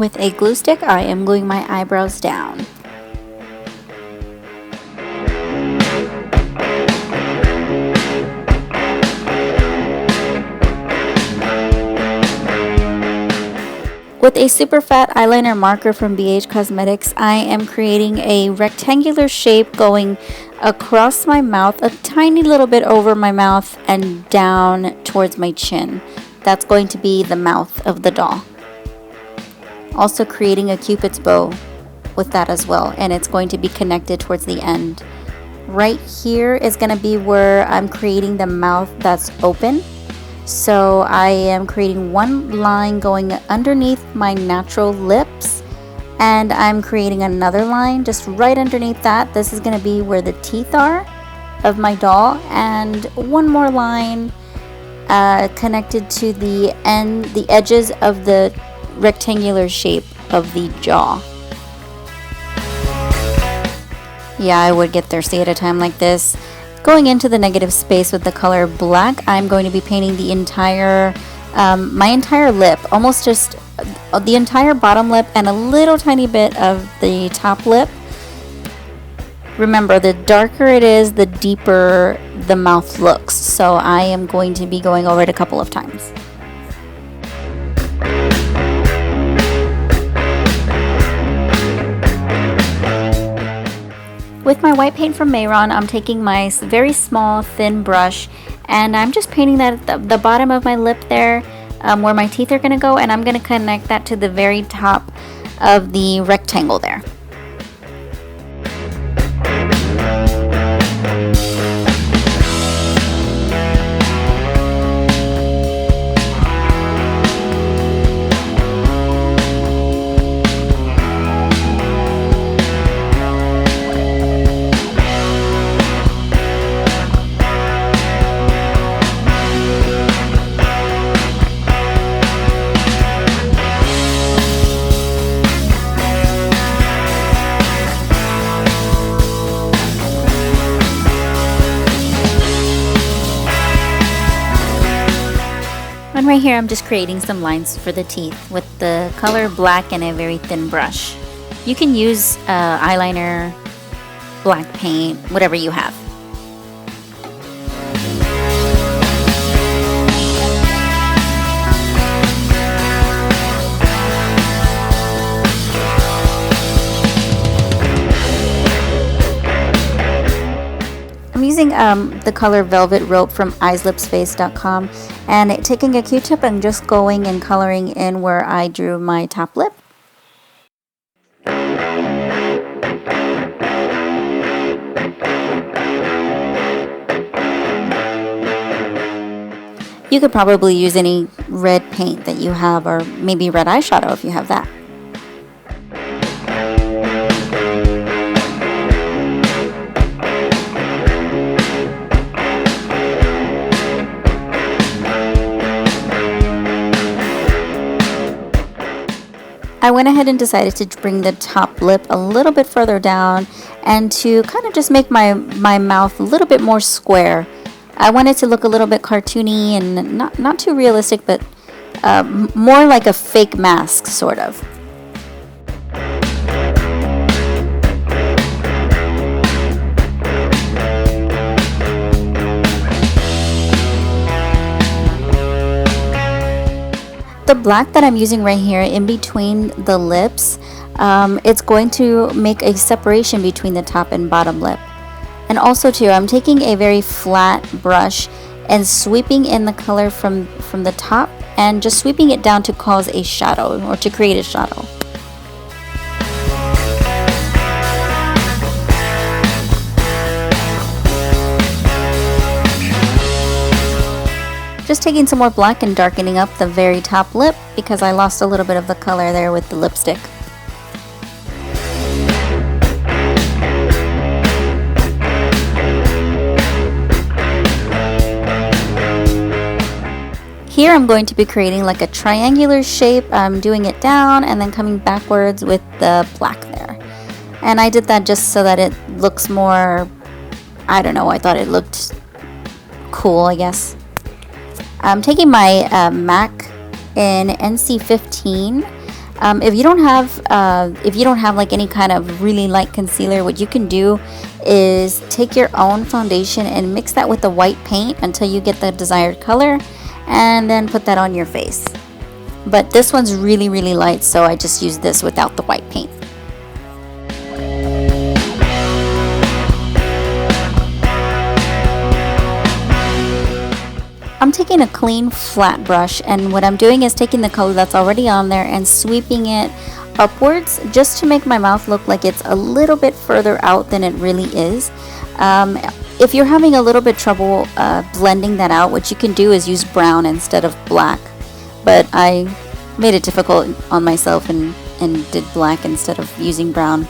With a glue stick, I am gluing my eyebrows down. With a super fat eyeliner marker from BH Cosmetics, I am creating a rectangular shape going across my mouth, a tiny little bit over my mouth and down towards my chin. That's going to be the mouth of the doll. Also creating a cupid's bow with that as well, and it's going to be connected towards the end. Right here is going to be where I'm creating the mouth that's open. So I am creating one line going underneath my natural lips, and I'm creating another line just right underneath that. This is going to be where the teeth are of my doll, and one more line connected to the edges of the rectangular shape of the jaw. Yeah, I would get thirsty at a time like this. Going into the negative space with the color black, I'm going to be painting the entire, my entire lip, almost just the entire bottom lip and a little tiny bit of the top lip. Remember, the darker it is, the deeper the mouth looks. So I am going to be going over it a couple of times. With my white paint from Mayron, I'm taking my very small thin brush and I'm just painting that at the bottom of my lip there, where my teeth are going to go, and I'm going to connect that to the very top of the rectangle there. And right here I'm just creating some lines for the teeth with the color black and a very thin brush. You can use eyeliner, black paint, whatever you have. I'm using the color Velvet Rope from eyeslipsface.com, and taking a Q-tip and just going and coloring in where I drew my top lip. You could probably use any red paint that you have, or maybe red eyeshadow if you have that. I went ahead and decided to bring the top lip a little bit further down and to kind of just make my mouth a little bit more square. I wanted to look a little bit cartoony and not too realistic, but more like a fake mask, sort of. The black that I'm using right here in between the lips, it's going to make a separation between the top and bottom lip. And also too, I'm taking a very flat brush and sweeping in the color from the top and just sweeping it down to cause a shadow, or to create a shadow. Just taking some more black and darkening up the very top lip because I lost a little bit of the color there with the lipstick. Here I'm going to be creating like a triangular shape. I'm doing it down and then coming backwards with the black there. And I did that just so that it looks more, I don't know, I thought it looked cool, I guess. I'm taking my MAC in NC15. If you don't have like any kind of really light concealer, what you can do is take your own foundation and mix that with the white paint until you get the desired color, and then put that on your face. But this one's really, really light, so I just use this without the white paint. I'm taking a clean flat brush, and what I'm doing is taking the color that's already on there and sweeping it upwards just to make my mouth look like it's a little bit further out than it really is. If you're having a little bit trouble blending that out, what you can do is use brown instead of black. But I made it difficult on myself and did black instead of using brown.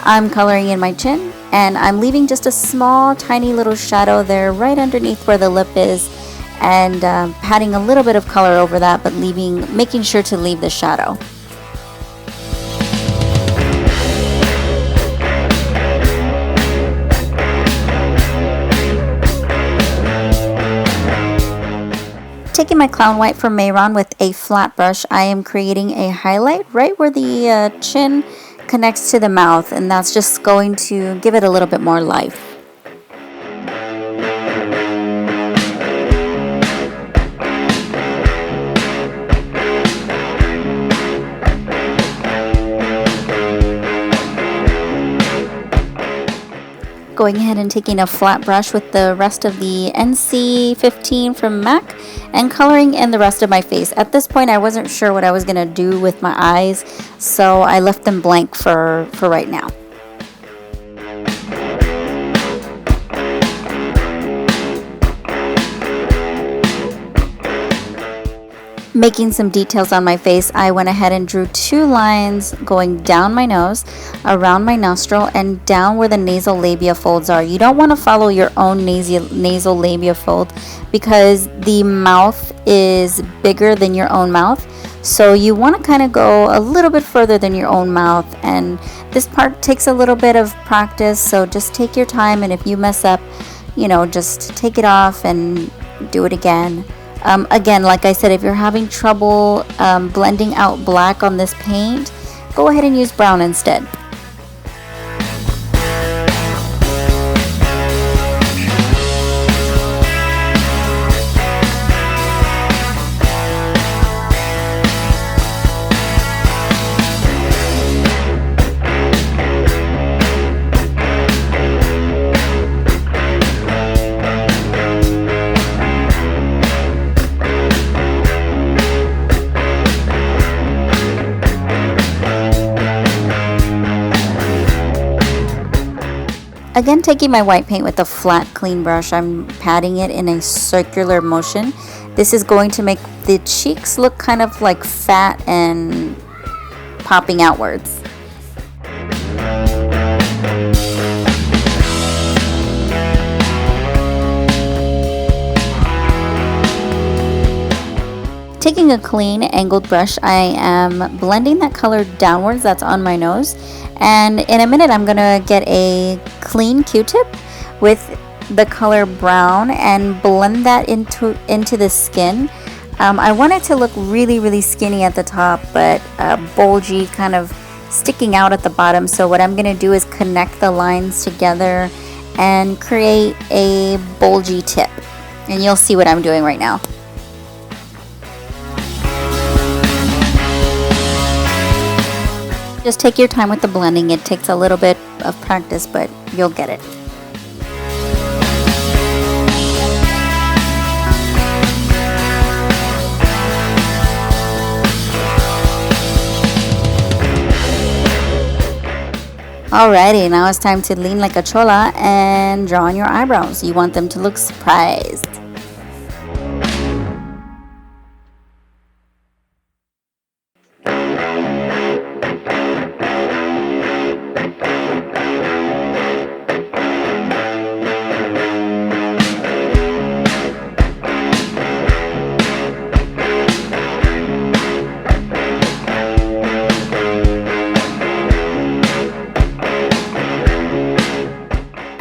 I'm coloring in my chin, and I'm leaving just a small tiny little shadow there right underneath where the lip is, and patting a little bit of color over that, but making sure to leave the shadow. Taking my clown white from Mayron with a flat brush, I am creating a highlight right where the chin connects to the mouth, and that's just going to give it a little bit more life. Going ahead and taking a flat brush with the rest of the NC15 from MAC and coloring in the rest of my face. At this point, I wasn't sure what I was going to do with my eyes, so I left them blank for right now. Making some details on my face, I went ahead and drew 2 lines going down my nose, around my nostril, and down where the nasal labia folds are. You don't want to follow your own nasal labia fold because the mouth is bigger than your own mouth. So you want to kind of go a little bit further than your own mouth, and this part takes a little bit of practice, so just take your time, and if you mess up, just take it off and do it again. Again, like I said, if you're having trouble blending out black on this paint, go ahead and use brown instead. Again, taking my white paint with a flat, clean brush, I'm patting it in a circular motion. This is going to make the cheeks look kind of like fat and popping outwards. Taking a clean angled brush, I am blending that color downwards that's on my nose, and in a minute I'm gonna get a clean Q-tip with the color brown and blend that into the skin. I want it to look really, really skinny at the top, but bulgy, kind of sticking out at the bottom. So what I'm gonna do is connect the lines together and create a bulgy tip, and you'll see what I'm doing right now. Just take your time with the blending. It takes a little bit of practice, but you'll get it. Alrighty, now it's time to lean like a chola and draw on your eyebrows. You want them to look surprised.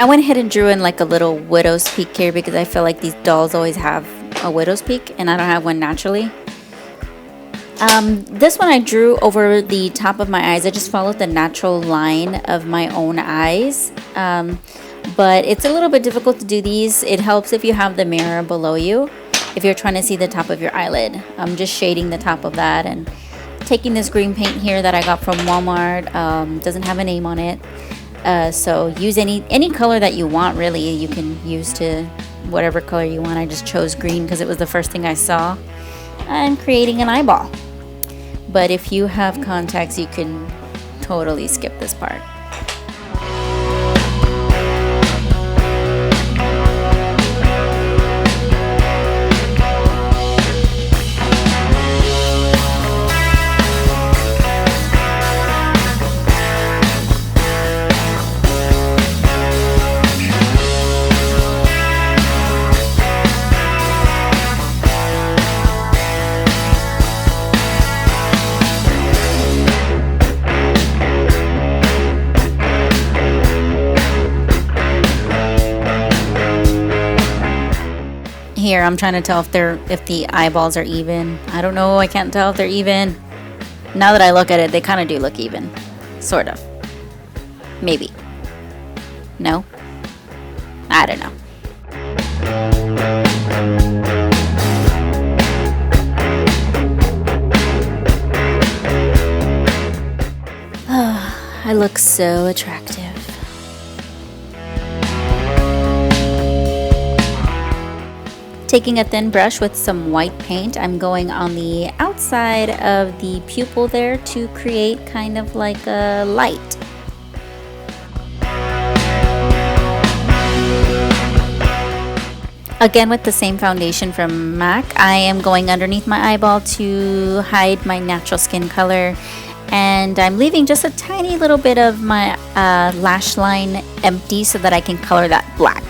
I went ahead and drew in like a little widow's peak here because I feel like these dolls always have a widow's peak and I don't have one naturally. This one I drew over the top of my eyes. I just followed the natural line of my own eyes. But it's a little bit difficult to do these. It helps if you have the mirror below you, if you're trying to see the top of your eyelid. I'm just shading the top of that and taking this green paint here that I got from Walmart. Doesn't have a name on it. So use any color that you want, really. You can use to whatever color you want. I just chose green because it was the first thing I saw. I'm creating an eyeball. But if you have contacts, you can totally skip this part. Here, I'm trying to tell if the eyeballs are even. I don't know. I can't tell if they're even. Now that I look at it, they kind of do look even. Sort of. Maybe. No? I don't know. I look so attractive. Taking a thin brush with some white paint, I'm going on the outside of the pupil there to create kind of like a light. Again, with the same foundation from MAC, I am going underneath my eyeball to hide my natural skin color, and I'm leaving just a tiny little bit of my lash line empty so that I can color that black.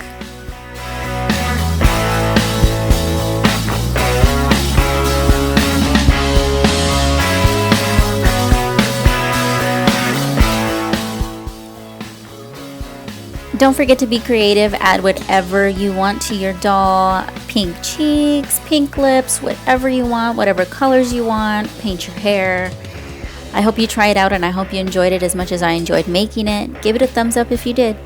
Don't forget to be creative, add whatever you want to your doll. Pink cheeks, pink lips, whatever you want, whatever colors you want, paint your hair. I hope you try it out and I hope you enjoyed it as much as I enjoyed making it. Give it a thumbs up if you did.